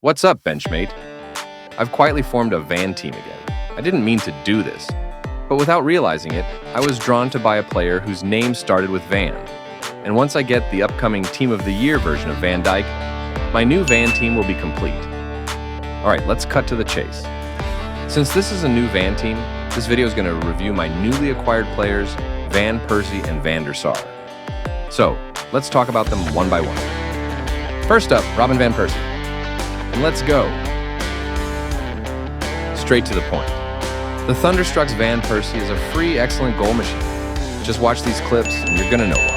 What's up, benchmate? I've quietly formed a van team again. I didn't mean to do this, but without realizing it, I was drawn to buy a player whose name started with Van. And once I get the upcoming Team of the Year version of Van Dijk, my new van team will be complete. Alright, let's cut to the chase. Since this is a new van team, this video is going to review my newly acquired players, Van Persie and Van der Sar. So, let's talk about them one by one. First up, Robin van Persie. And let's go. Straight to the point. The Thunderstruck's Van Persie is a free, excellent goal machine. Just watch these clips and you're gonna know why.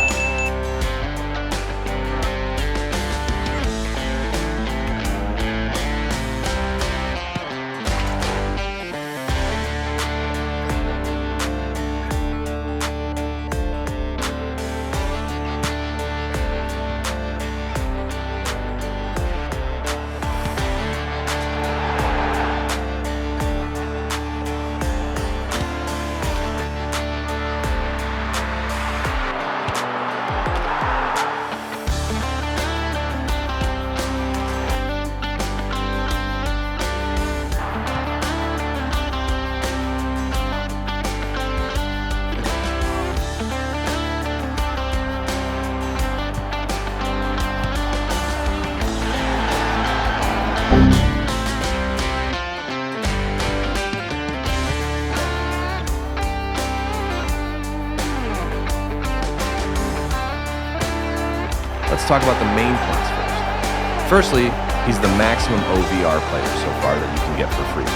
Let's talk about the main points first. Firstly, he's the maximum OVR player so far that you can get for free.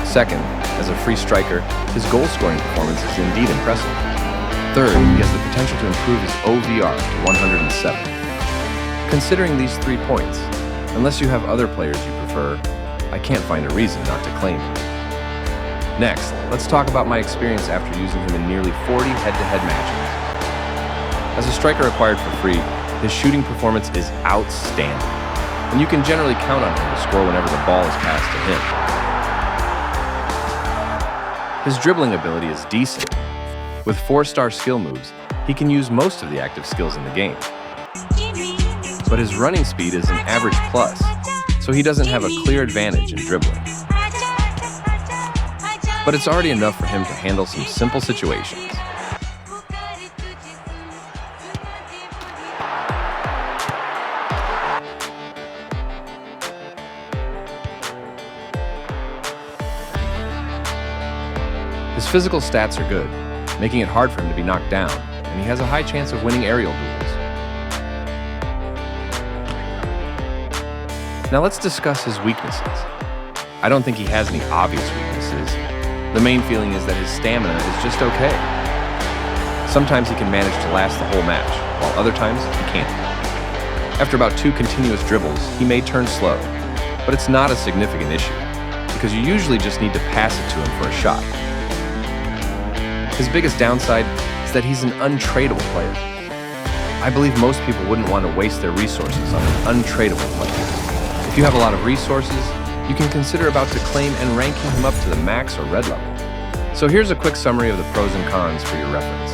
Second, as a free striker, his goal-scoring performance is indeed impressive. Third, he has the potential to improve his OVR to 107. Considering these 3 points, unless you have other players you prefer, I can't find a reason not to claim him. Next, let's talk about my experience after using him in nearly 40 head-to-head matches. As a striker acquired for free, his shooting performance is outstanding, and you can generally count on him to score whenever the ball is passed to him. His dribbling ability is decent. With 4-star skill moves, he can use most of the active skills in the game. But his running speed is an average plus, so he doesn't have a clear advantage in dribbling. But it's already enough for him to handle some simple situations. His physical stats are good, making it hard for him to be knocked down, and he has a high chance of winning aerial duels. Now let's discuss his weaknesses. I don't think he has any obvious weaknesses. The main feeling is that his stamina is just okay. Sometimes he can manage to last the whole match, while other times he can't. After about 2 continuous dribbles, he may turn slow, but it's not a significant issue, because you usually just need to pass it to him for a shot. His biggest downside is that he's an untradeable player. I believe most people wouldn't want to waste their resources on an untradeable player. If you have a lot of resources, you can consider about to claim and ranking him up to the max or red level. So here's a quick summary of the pros and cons for your reference.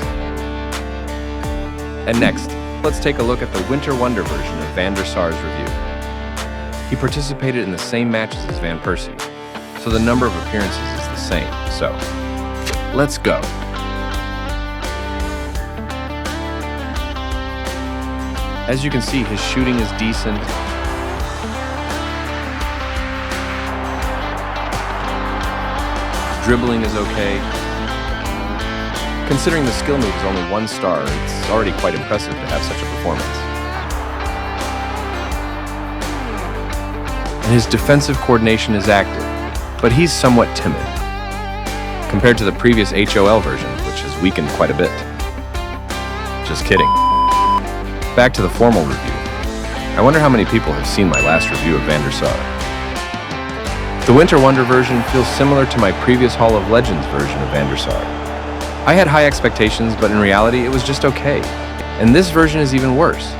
And next, let's take a look at the Winter Wonder version of Van der Sar's review. He participated in the same matches as Van Persie, so the number of appearances is the same. So, let's go. As you can see, his shooting is decent. Dribbling is okay. Considering the skill move is only 1 star, it's already quite impressive to have such a performance. And his defensive coordination is active, but he's somewhat timid, compared to the previous HOL version, which has weakened quite a bit. Just kidding. Back to the formal review. I wonder how many people have seen my last review of Van der Sar. The Winter Wonder version feels similar to my previous Hall of Legends version of Van der Sar. I had high expectations, but in reality it was just okay. And this version is even worse.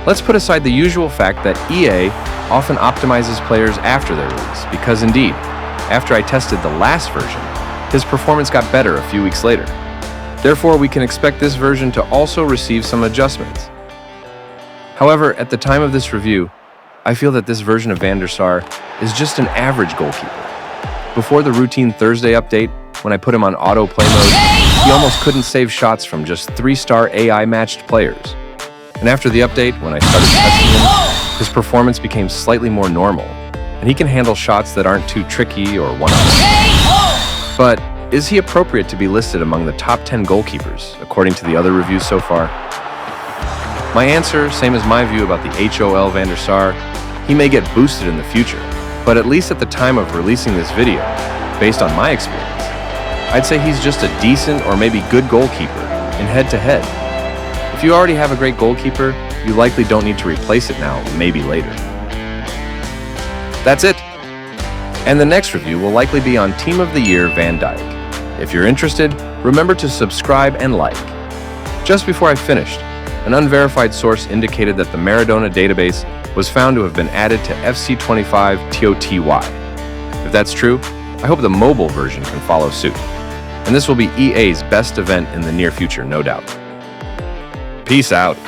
Let's put aside the usual fact that EA often optimizes players after their release, because indeed, after I tested the last version, his performance got better a few weeks later. Therefore, we can expect this version to also receive some adjustments. However, at the time of this review, I feel that this version of Van der Sar is just an average goalkeeper. Before the routine Thursday update, when I put him on autoplay mode, he almost couldn't save shots from just 3-star AI-matched players. And after the update, when I started testing him, his performance became slightly more normal, and he can handle shots that aren't too tricky or one-off. But is he appropriate to be listed among the top 10 goalkeepers, according to the other reviews so far? My answer, same as my view about the HOL Van der Sar, he may get boosted in the future, but at least at the time of releasing this video, based on my experience, I'd say he's just a decent or maybe good goalkeeper in head-to-head. If you already have a great goalkeeper, you likely don't need to replace it now, maybe later. That's it. And the next review will likely be on Team of the Year Van Dijk. If you're interested, remember to subscribe and like. Just before I finished, an unverified source indicated that the Maradona database was found to have been added to FC25 TOTY. If that's true, I hope the mobile version can follow suit. And this will be EA's best event in the near future, no doubt. Peace out.